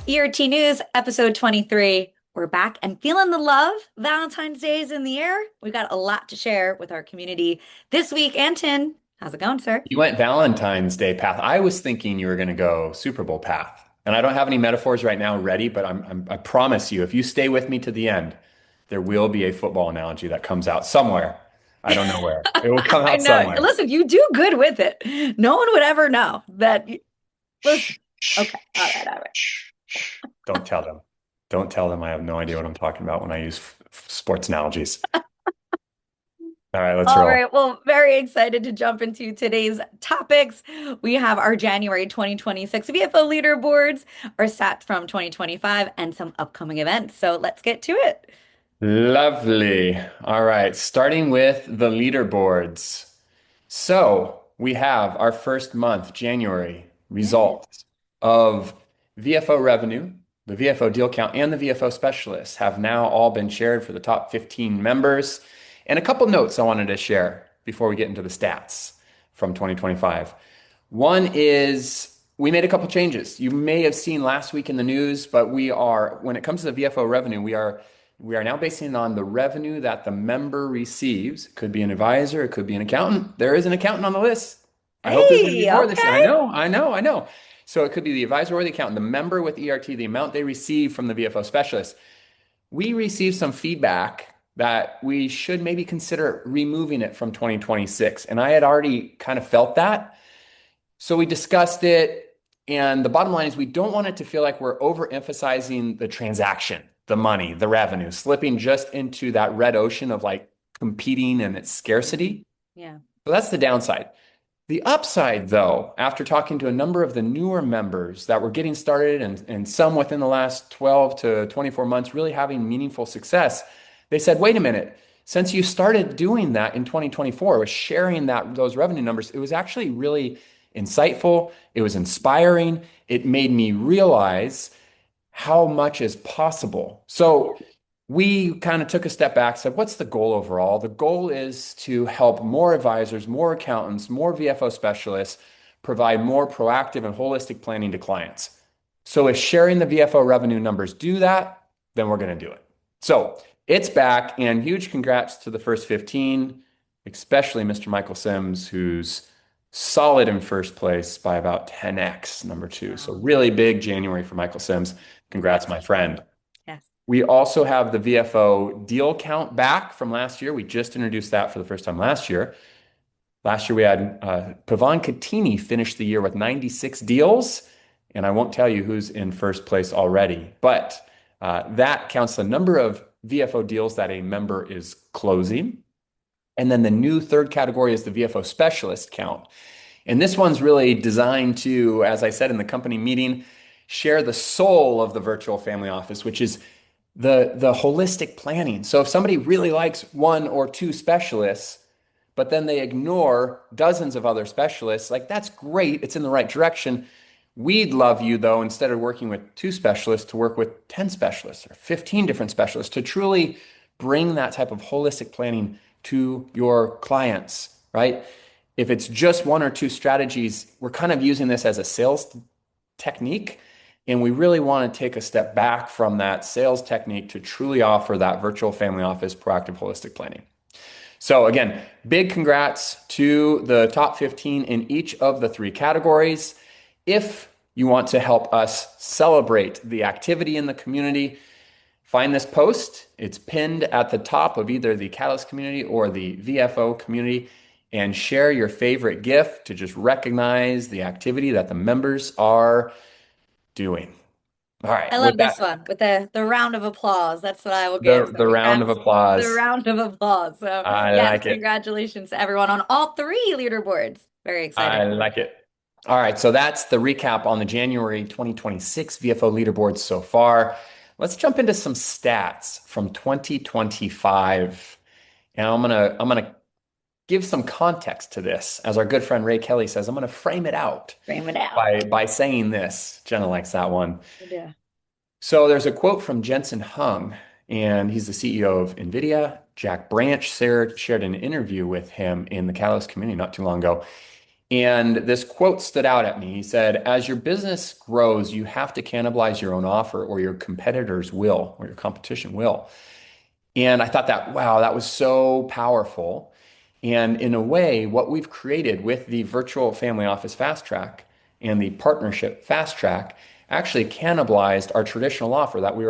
ERT News, episode 23. We're back and feeling the love. Valentine's Day is in the air. We've got a lot to share with our community this week. Anton, how's it going, sir? You went Valentine's Day path. I was thinking you were going to go Super Bowl path. And I don't have any metaphors right now ready, but I promise you, if you stay with me to the end, there will be a football analogy that comes out somewhere. I don't know where. It will come I out know. somewhere. Listen, you do good with it. No one would ever know that. Listen. Shh, shh, Okay. All right. shh, All right. shh, shh. Don't tell them. Don't tell them I have no idea what I'm talking about when I use sports analogies. All right, let's All roll. right. Well, very excited to jump into today's topics. We have our January 2026 VFO leaderboards, our stats from 2025, and some upcoming events. So let's get to it. Lovely. All right, starting with the leaderboards. So we have our first month, January, Yeah. results of VFO revenue, the VFO deal count, and the VFO specialists have now all been shared for the top 15 members. And a couple notes I wanted to share before we get into the stats from 2025. One is we made a couple changes. You may have seen last week in the news, but when it comes to the VFO revenue, we are now basing it on the revenue that the member receives. It could be an advisor, it could be an accountant. There is an accountant on the list. I hope there's going to be Hey, more this year. I okay. know, I know, I know. So it could be the advisor or the accountant, the member with ERT, the amount they receive from the VFO specialist. We received some feedback that we should maybe consider removing it from 2026. And I had already kind of felt that. So we discussed it, and the bottom line is we don't want it to feel like we're overemphasizing the transaction, the money, the revenue, slipping just into that red ocean of like competing and its scarcity. Yeah. So that's the downside. The upside, though, after talking to a number of the newer members that were getting started and some within the last 12 to 24 months really having meaningful success, they said, wait a minute, since you started doing that in 2024, was sharing those revenue numbers, it was actually really insightful. It was inspiring. It made me realize how much is possible. So we kind of took a step back, said, what's the goal overall? The goal is to help more advisors, more accountants, more VFO specialists provide more proactive and holistic planning to clients. So if sharing the VFO revenue numbers do that, then we're going to do it. So it's back, and huge congrats to the first 15, especially Mr. Michael Sims, who's solid in first place by about 10x, number two. So Wow. really big January for Michael Sims. Congrats, my Congratulations. friend. Yes. We also have the VFO deal count back from last year. We just introduced that for the first time last year. Last year, we had Pavan Katini finish the year with 96 deals. And I won't tell you who's in first place already, but that counts the number of VFO deals that a member is closing. And then the new third category is the VFO specialist count. And this one's really designed to, as I said in the company meeting, share the soul of the virtual family office, which is the holistic planning. So if somebody really likes one or two specialists, but then they ignore dozens of other specialists, like that's great. It's in the right direction. We'd love you, though, instead of working with two specialists, to work with 10 specialists or 15 different specialists to truly bring that type of holistic planning to your clients, right? If it's just one or two strategies, we're kind of using this as a sales technique. And we really want to take a step back from that sales technique to truly offer that virtual family office proactive holistic planning. So again, big congrats to the top 15 in each of the three categories. If you want to help us celebrate the activity in the community, find this post. It's pinned at the top of either the Catalyst community or the VFO community, and share your favorite GIF to just recognize the activity that the members are doing. All right, I with love this that, one with the round of applause. That's what I will give. the So the round of congrats, the applause. round of applause. So I yes, like it. congratulations to everyone on all three leaderboards. Very I excited. like it. All right, so that's the recap on the January 2026 VFO leaderboards so far. Let's jump into some stats from 2025. And I'm gonna give some context to this. As our good friend Ray Kelly says, I'm gonna frame it out Frame it out. by saying this. Jenna likes that one. Yeah. So there's a quote from Jensen Hung, and he's the CEO of NVIDIA. Jack Branch shared an interview with him in the Catalyst community not too long ago. And this quote stood out at me. He said, as your business grows, you have to cannibalize your own offer or your competitors will, or your competition will. And I thought that, wow, that was so powerful. And in a way, what we've created with the virtual family office fast track and the partnership fast track actually cannibalized our traditional offer that we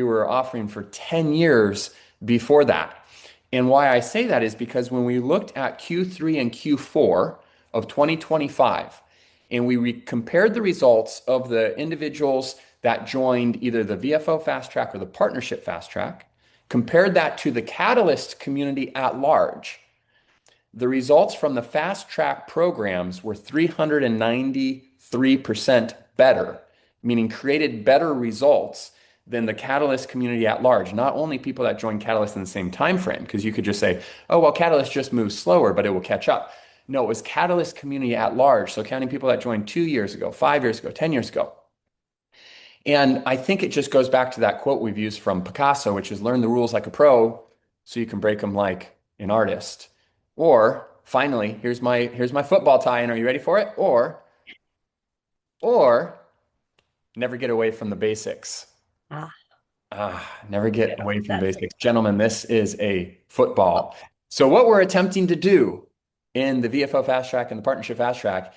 were offering for 10 years before that. And why I say that is because when we looked at Q3 and Q4 of 2025, and compared the results of the individuals that joined either the VFO Fast Track or the Partnership Fast Track, compared that to the Catalyst community at large, the results from the Fast Track programs were 393% better, meaning created better results than the Catalyst community at large. Not only people that join Catalyst in the same time frame, because you could just say, oh, well, Catalyst just moves slower, but it will catch up. No, it was Catalyst community at large. So counting people that joined 2 years ago, 5 years ago, 10 years ago. And I think it just goes back to that quote we've used from Picasso, which is learn the rules like a pro so you can break them like an artist. Or finally, here's my football tie-in. Are you ready for it? Or never get away from the basics. Ah, Never get away from the that's basics. Gentlemen, this is a football. So what we're attempting to do in the VFO Fast Track and the Partnership Fast Track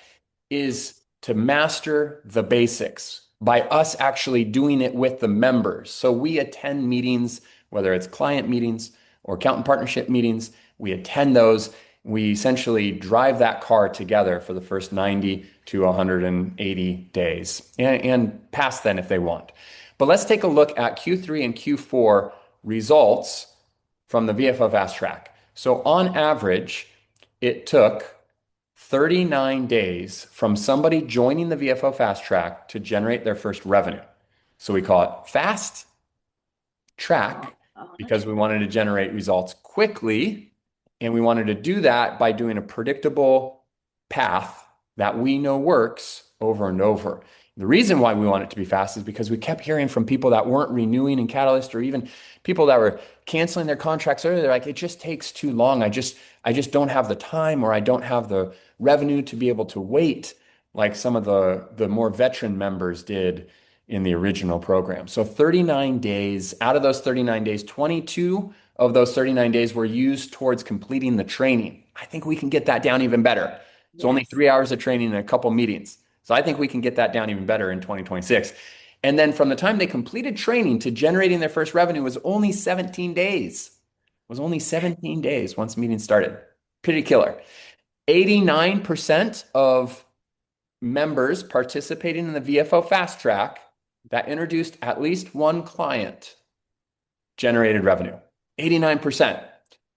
is to master the basics by us actually doing it with the members. So we attend meetings, whether it's client meetings or accountant partnership meetings, we attend those. We essentially drive that car together for the first 90 to 180 days and past then if they want. But let's take a look at Q3 and Q4 results from the VFO Fast Track. So on average, it took 39 days from somebody joining the VFO Fast Track to generate their first revenue. So we call it fast track because we wanted to generate results quickly. And we wanted to do that by doing a predictable path that we know works over and over. The reason why we want it to be fast is because we kept hearing from people that weren't renewing in Catalyst or even people that were canceling their contracts earlier. They're like, it just takes too long. I just don't have the time or I don't have the revenue to be able to wait like some of the more veteran members did in the original program. So 39 days, out of those 39 days, 22 of those 39 days were used towards completing the training. I think we can get that down even better. It's only yes. 3 hours of training and a couple meetings. So I think we can get that down even better in 2026. And then from the time they completed training to generating their first revenue was only 17 days. It was only 17 days once meetings started. Pretty killer. 89% of members participating in the VFO Fast Track that introduced at least one client generated revenue. 89%.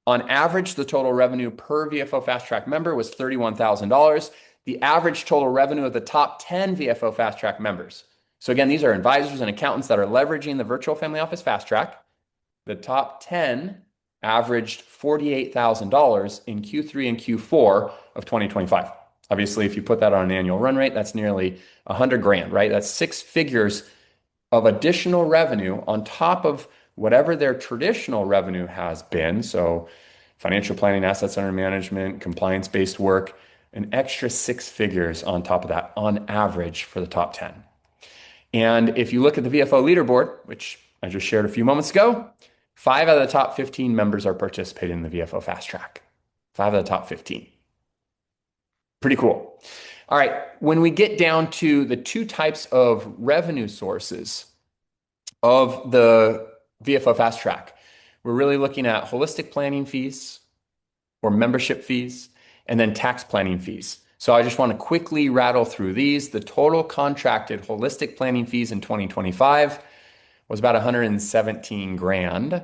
On average, the total revenue per VFO Fast Track member was $31,000. The average total revenue of the top 10 VFO Fast Track members. So again, these are advisors and accountants that are leveraging the virtual family office Fast Track. The top 10 averaged $48,000 in Q3 and Q4 of 2025. Obviously, if you put that on an annual run rate, that's nearly 100 grand, right? That's 6 figures of additional revenue on top of whatever their traditional revenue has been. So financial planning, assets under management, compliance-based work, an extra 6 figures on top of that on average for the top 10. And if you look at the VFO leaderboard, which I just shared a few moments ago, 5 out of the top 15 members are participating in the VFO Fast Track. 5 out of the top 15. Pretty cool. All right, when we get down to the two types of revenue sources of the VFO Fast Track, we're really looking at holistic planning fees or membership fees, and then tax planning fees. So I just want to quickly rattle through these. The total contracted holistic planning fees in 2025 was about 117 grand.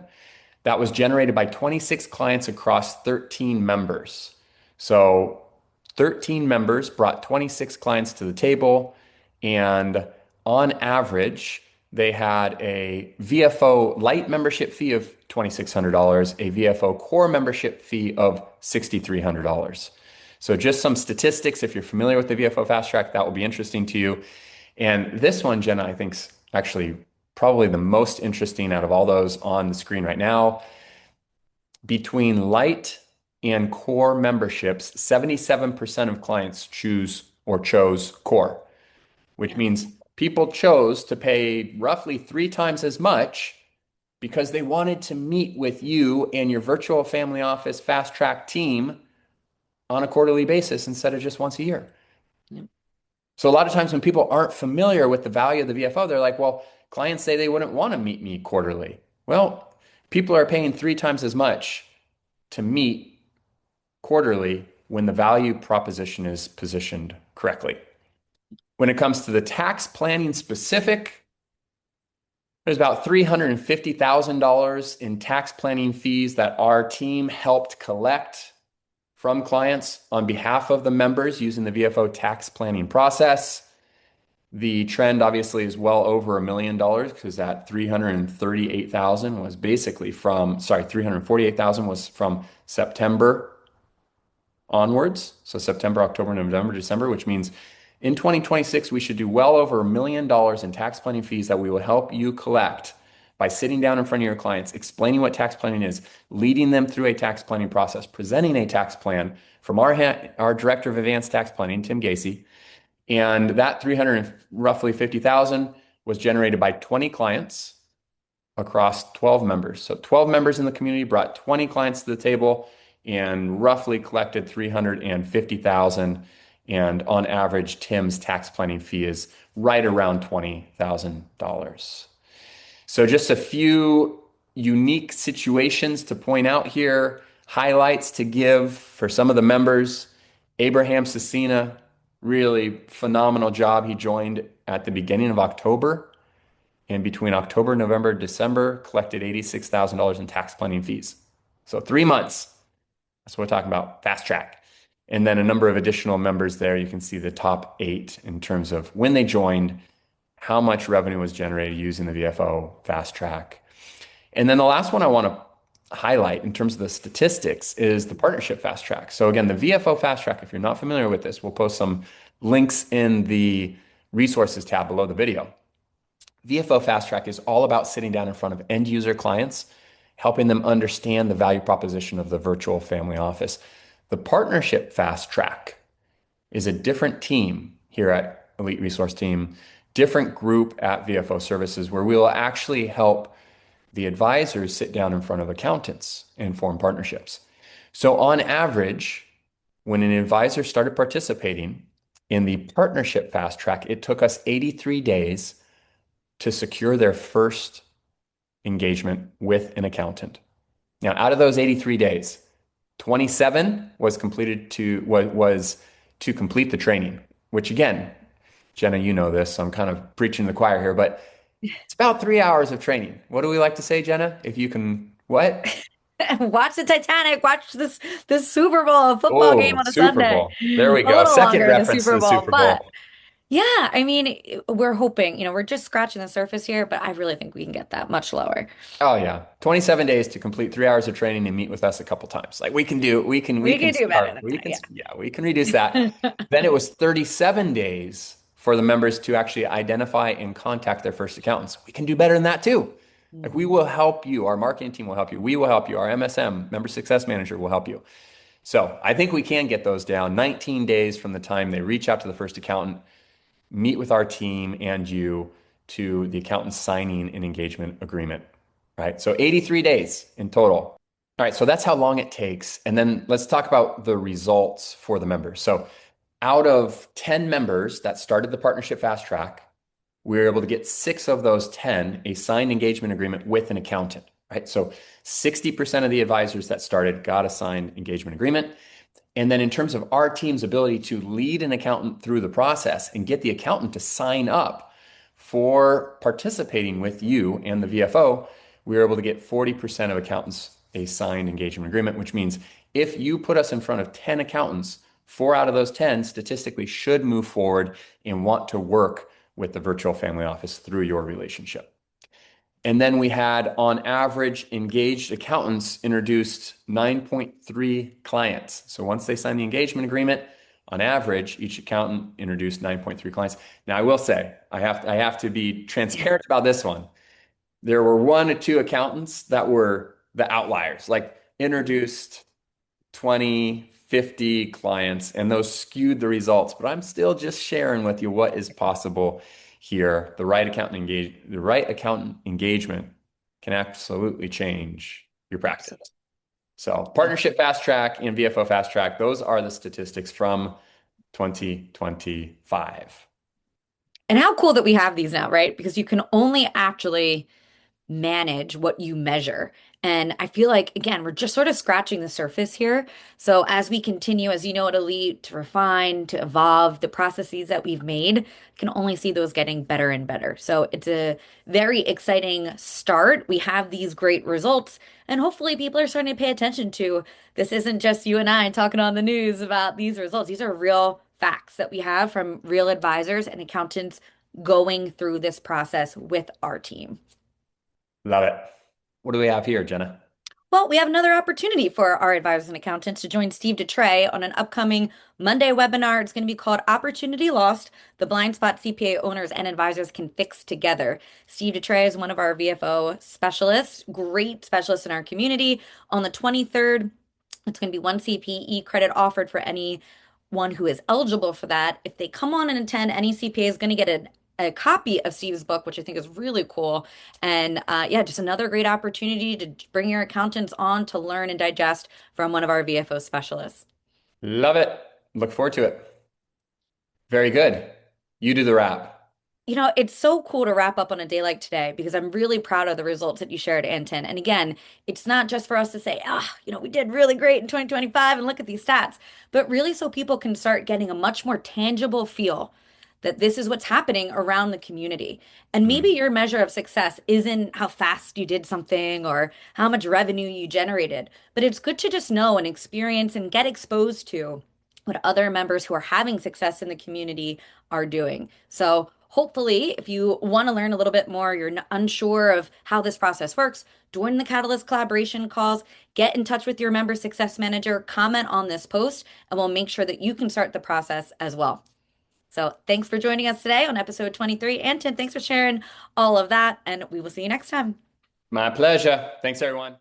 That was generated by 26 clients across 13 members. So 13 members brought 26 clients to the table, and on average, they had a VFO light membership fee of $2,600, a VFO core membership fee of $6,300. So just some statistics, if you're familiar with the VFO Fast Track, that will be interesting to you. And this one, Jenna, I think is actually probably the most interesting out of all those on the screen right now. Between light and core memberships, 77% of clients choose or chose core, which Yeah. means people chose to pay roughly 3 times as much because they wanted to meet with you and your virtual family office fast track team on a quarterly basis instead of just once a year. Yep. So a lot of times when people aren't familiar with the value of the VFO, they're like, well, clients say they wouldn't want to meet me quarterly. Well, people are paying 3 times as much to meet quarterly when the value proposition is positioned correctly. When it comes to the tax planning specific, there's about $350,000 in tax planning fees that our team helped collect from clients on behalf of the members using the VFO tax planning process. The trend obviously is well over $1 million because that 338,000 was basically from, sorry, 348,000 was from September onwards. So September, October, November, December, which means in 2026, we should do well over $1 million in tax planning fees that we will help you collect by sitting down in front of your clients, explaining what tax planning is, leading them through a tax planning process, presenting a tax plan from our Director of Advanced Tax Planning, Tim Gacy. And that 300 roughly 50,000 was generated by 20 clients across 12 members. So 12 members in the community brought 20 clients to the table and roughly collected 350,000. And on average, Tim's tax planning fee is right around $20,000. So just a few unique situations to point out here, highlights to give for some of the members. Abraham Cecina, really phenomenal job. He joined at the beginning of October, and between October, November, December, collected $86,000 in tax planning fees. So 3 months. That's what we're talking about, fast track. And then a number of additional members there. You can see the top 8 in terms of when they joined, how much revenue was generated using the VFO fast track. And then the last one I want to highlight in terms of the statistics is the partnership fast track. So again, the VFO fast track, if you're not familiar with this, we'll post some links in the resources tab below the video. VFO Fast Track is all about sitting down in front of end user clients, helping them understand the value proposition of the virtual family office. The Partnership Fast Track is a different team here at Elite Resource Team, different group at VFO Services, where we will actually help the advisors sit down in front of accountants and form partnerships. So on average, when an advisor started participating in the Partnership Fast Track, it took us 83 days to secure their first engagement with an accountant. Now, out of those 83 days, 27 was to complete the training, which again, Jenna, you know this, so I'm kind of preaching to the choir here, but it's about 3 hours of training. What do we like to say, Jenna? If you can, what? Watch the Titanic. Watch this Super Bowl, a football game Oh, on a Super Sunday. Bowl. There we A go. little Second longer in the reference to Super the Bowl, Super but Bowl. yeah, I mean, we're hoping, we're just scratching the surface here, but I really think we can get that much lower. Oh yeah. 27 days to complete 3 hours of training and meet with us a couple times. Like we We can can do better start, than we that, can, yeah. yeah, we can reduce that. Then it was 37 days for the members to actually identify and contact their first accountants. We can do better than that too. Like we Mhm. will help you. Our marketing team will help you. We will help you. Our MSM, Member Success Manager, will help you. So I think we can get those down 19 days from the time they reach out to the first accountant, meet with our team and you to the accountant signing an engagement agreement, right? So 83 days in total. All right, so that's how long it takes. And then let's talk about the results for the members. So out of 10 members that started the partnership fast track, we were able to get 6 of those 10 a signed engagement agreement with an accountant, right? So 60% of the advisors that started got a signed engagement agreement. And then in terms of our team's ability to lead an accountant through the process and get the accountant to sign up for participating with you and the VFO, we were able to get 40% of accountants a signed engagement agreement, which means if you put us in front of 10 accountants, 4 out of those 10 statistically should move forward and want to work with the virtual family office through your relationship. And then we had, on average, engaged accountants introduced 9.3 clients. So once they signed the engagement agreement, on average, each accountant introduced 9.3 clients. Now, I will say, I have to be transparent about this one. There were 1 or 2 accountants that were the outliers, like introduced 20, 50 clients, and those skewed the results. But I'm still just sharing with you what is possible here. The right accountant engagement can absolutely change your practice. Absolutely. So partnership fast track and VFO fast track, those are the statistics from 2025. And how cool that we have these now, right? Because you can only actually manage what you measure. And I feel like, again, we're just sort of scratching the surface here. So as we continue, as you know, at Elite, to refine, to evolve the processes that we've made, can only see those getting better and better. So it's a very exciting start. We have these great results, and hopefully people are starting to pay attention to this isn't just you and I talking on the news about these results. These are real facts that we have from real advisors and accountants going through this process with our team. Love it. What do we have here, Jenna? Well, we have another opportunity for our advisors and accountants to join Steve DeTrey on an upcoming Monday webinar. It's going to be called Opportunity Lost, the blind spot CPA owners and advisors can fix together. Steve DeTrey is one of our VFO specialists, great specialist in our community. On the 23rd, it's going to be one CPE credit offered for anyone who is eligible for that. If they come on and attend, any CPA is going to get a copy of Steve's book, which I think is really cool. And yeah, just another great opportunity to bring your accountants on to learn and digest from one of our VFO specialists. Love it. Look forward to it. Very good. You do the wrap. You know, it's so cool to wrap up on a day like today because I'm really proud of the results that you shared, Anton. And again, it's not just for us to say, we did really great in 2025 and look at these stats, but really so people can start getting a much more tangible feel that this is what's happening around the community. And maybe Mm. your measure of success isn't how fast you did something or how much revenue you generated, but it's good to just know and experience and get exposed to what other members who are having success in the community are doing. So hopefully, if you want to learn a little bit more, you're unsure of how this process works, join the Catalyst collaboration calls, get in touch with your member success manager, comment on this post, and we'll make sure that you can start the process as well. So thanks for joining us today on episode 23. Anton, thanks for sharing all of that, and we will see you next time. My pleasure. Thanks, everyone.